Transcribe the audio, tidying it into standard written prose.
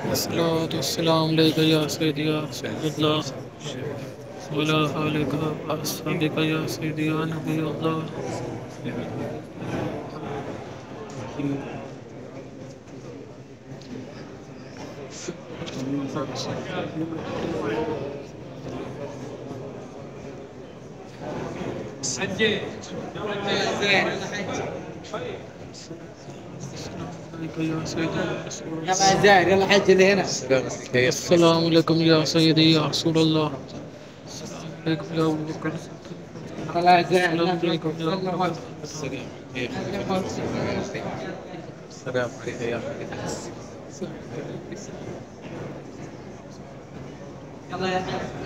الصلاة والسلام عليك يا سيدي يا رسول الله، وعلى آلك وأصحابك يا سيدي يا نبي الله. عليك يا سيدي يا رسول يلا الله. يا زاهر، يلا حج اللي هنا. السلام عليكم يا سيدي يا رسول الله. السلام عليكم يا أبو بكر. يلا يا زاهر، السلام نزل عليكم يا أبو سلم بكر. وجهك. السلام سلم وجهك. السلام عليك يا يلا يا زاهر، يلا يا زاهر.